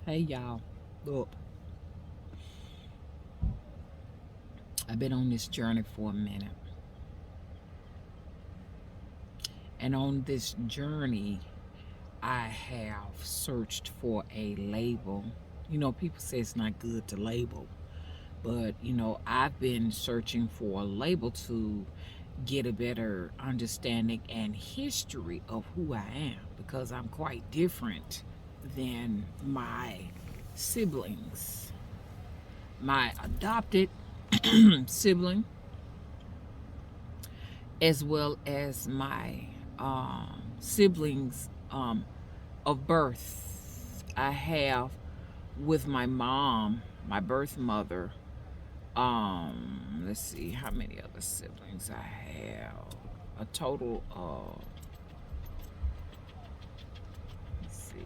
Hey y'all, look, I've been on this journey for a minute, and on this journey, I have searched for a label. You know, people say it's not good to label, but I've been searching for a label to get a better understanding and history of who I am because I'm quite different than my siblings. My adopted sibling as well as my siblings of birth. I have with my mom, my birth mother. Let's see how many other siblings I have. A total of, let's see,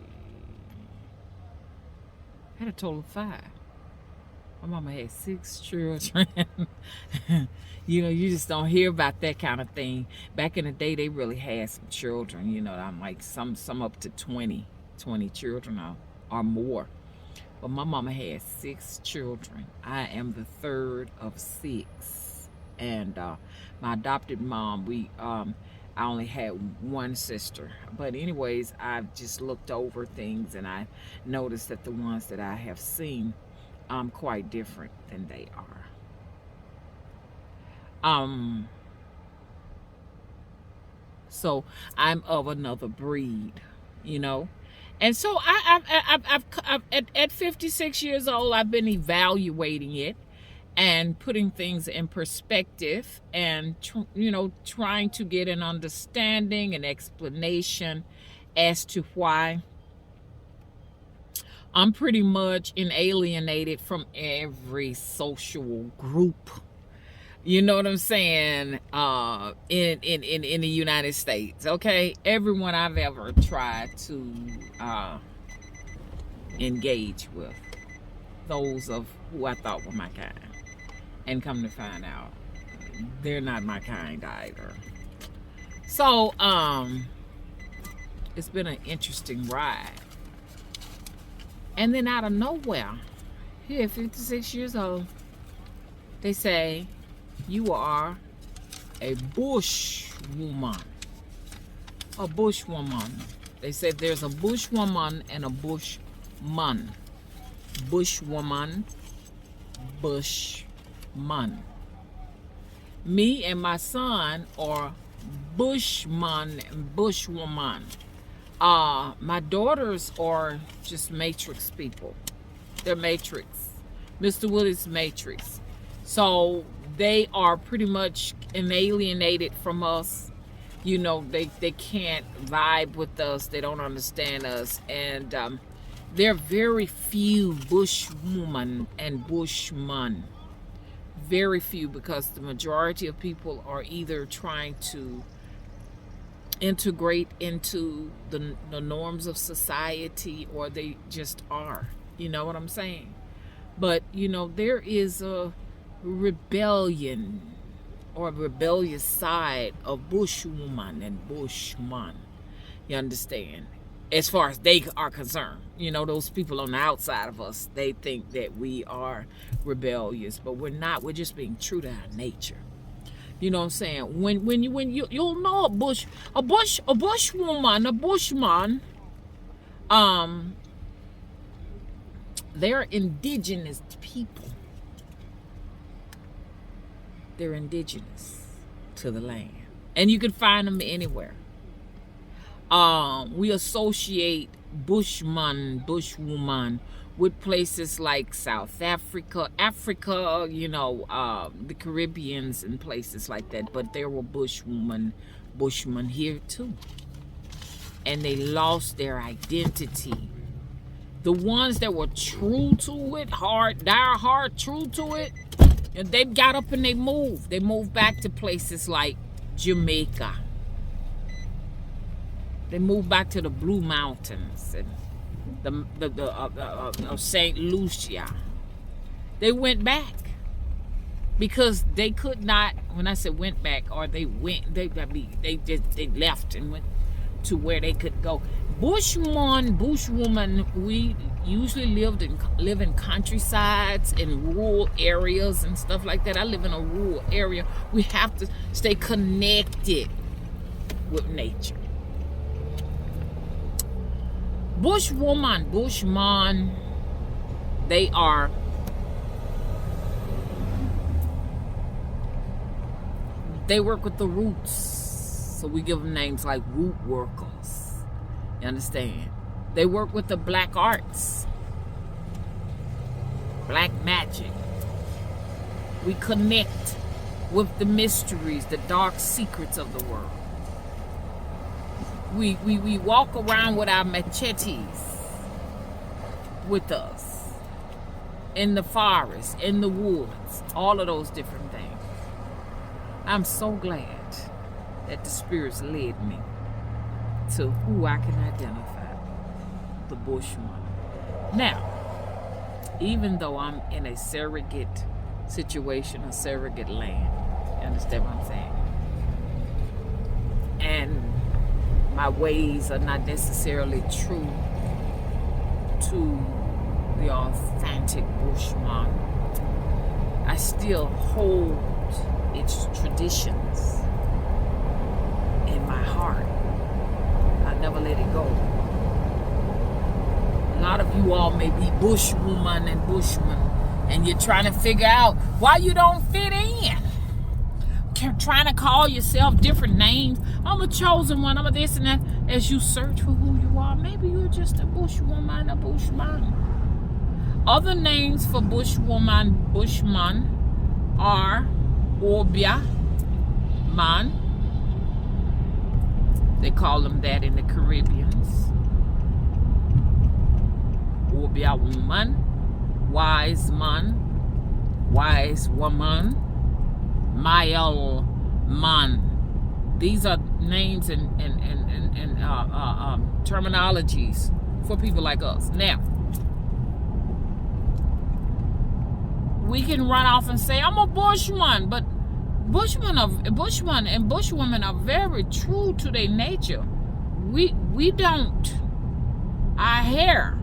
I had a total of 5. My mama had 6 children. You just don't hear about that kind of thing. Back in the day, they really had some children. I'm like some up to 20 children or more. But my mama had 6 children. I am the third of 6, and my adopted mom, I only had one sister. But anyways, I've just looked over things and I noticed that the ones that I have seen quite different than they are. So I'm of another breed, you know. And so at 56 years old, I've been evaluating it and putting things in perspective and trying to get an understanding and explanation as to why I'm pretty much alienated from every social group. You know what I'm saying? In the United States, okay? Everyone I've ever tried to engage with, those of who I thought were my kind, and come to find out, they're not my kind either. So, it's been an interesting ride. And then out of nowhere, here, 56 years old, they say, you are a bush woman. A bush woman. They said there's a bush woman and a bushman. Bush woman, bushman. Me and my son are bushman and bushwoman. My daughters are just matrix people. They're matrix. Mr. Willie's matrix. So they are pretty much alienated from us. They can't vibe with us. They don't understand us. And there are very few bushwoman and bushman. Very few, because the majority of people are either trying to integrate into the norms of society, or they just are. You know what I'm saying? But there is a rebellion or rebellious side of bushwoman and bushman. You understand? As far as they are concerned, those people on the outside of us, they think that we are rebellious, but we're not. We're just being true to our nature. You know what I'm saying? When you'll know a bushwoman, a bushman, they're indigenous people. They're indigenous to the land, and you can find them anywhere. We associate bushman, bushwoman with places like South Africa, the Caribbeans and places like that. But there were bushman here too. And they lost their identity. The ones that were true to it, true to it, they got up and they moved. They moved back to places like Jamaica. They moved back to the Blue Mountains and the St. Lucia. They went back because they could not. When I said went back, or they left and went to where they could go. Bushman, bushwoman, we usually live in countrysides and rural areas and stuff like that. I live in a rural area. We have to stay connected with nature. Bushwoman, bushman, they work with the roots. So we give them names like root workers. You understand? They work with the black arts, black magic. We connect with the mysteries, the dark secrets of the world. We walk around with our machetes with us in the forest, in the woods, all of those different things. I'm so glad that the spirits led me to who I can identify, the bushman. Now, even though I'm in a surrogate situation, a surrogate land, you understand what I'm saying? And my ways are not necessarily true to the authentic bushman, I still hold its traditions in my heart. I never let it go. A lot of you all may be bushwoman and bushman, and you're trying to figure out why you don't fit in. Trying to call yourself different names. I'm a chosen one, I'm a this and that. As you search for who you are, maybe you're just a bushwoman, a bushman. Other names for bushwoman, bushman are Obia man. They call them that in the Caribbeans. Obia woman, wise man, wise woman, Mael man. These are names and terminologies for people like us. Now, we can run off and say, I'm a bushman, but bushman and bushwomen are very true to their nature. We don't, our hair,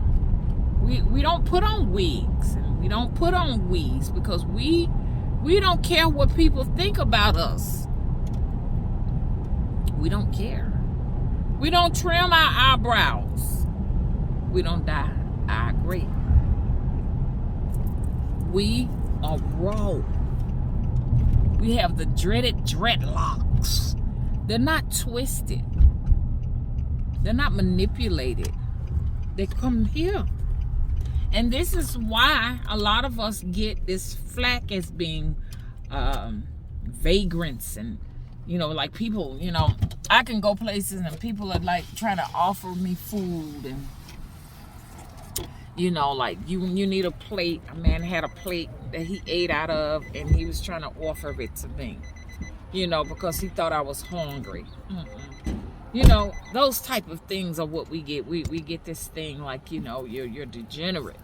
we don't put on wigs, and we don't put on weaves because we don't care what people think about us. We don't care. We don't trim our eyebrows. We don't dye our gray. We are raw. We have the dreaded dreadlocks. They're not twisted. They're not manipulated. They come here. And this is why a lot of us get this flack as being vagrants and, like people, I can go places and people are like trying to offer me food and, like you need a plate. A man had a plate that he ate out of and he was trying to offer it to me, because he thought I was hungry. Those type of things are what we get. We get this thing like, you're degenerate.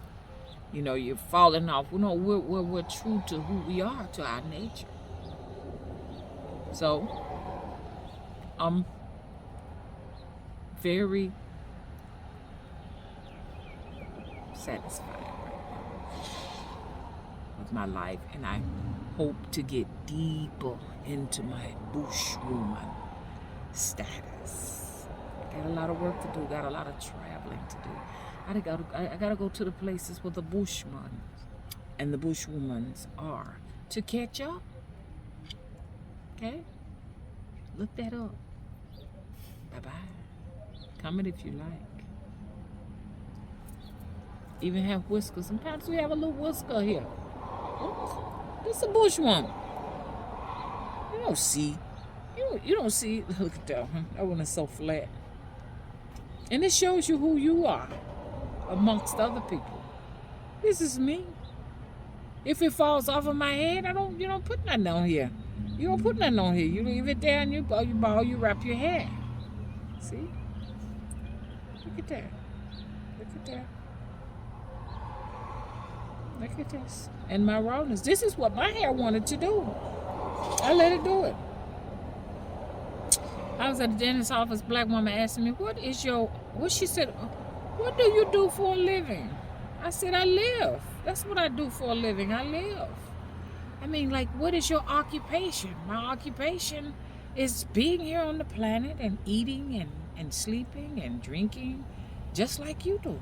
You're falling off. We're true to who we are, to our nature. So, I'm very satisfied with my life, and I hope to get deeper into my bushwoman status. Got a lot of work to do, got a lot of traveling to do. I gotta go to the places where the bushmen and the bushwomans are to catch up. Okay? Look that up. Bye-bye. Comment if you like. Even have whiskers. Sometimes we have a little whisker here. This is a bushwoman. You don't see. You don't see. Look at that one. That one is so flat. And it shows you who you are amongst other people. This is me. If it falls off of my head, you don't put nothing on here. You don't put nothing on here. You leave it there and you wrap your hair. See? Look at that. Look at that. Look at this. And my rawness. This is what my hair wanted to do. I let it do it. I was at the dentist's office, black woman asking me, what she said, what do you do for a living? I said, I live. That's what I do for a living. I live. I mean, like, what is your occupation? My occupation is being here on the planet and eating and sleeping and drinking just like you do.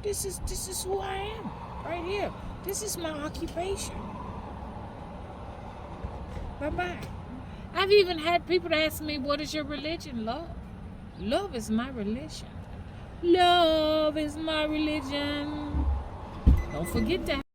This is who I am right here. This is my occupation. Bye-bye. I've even had people ask me, what is your religion? Love. Love is my religion. Love is my religion. Don't forget that.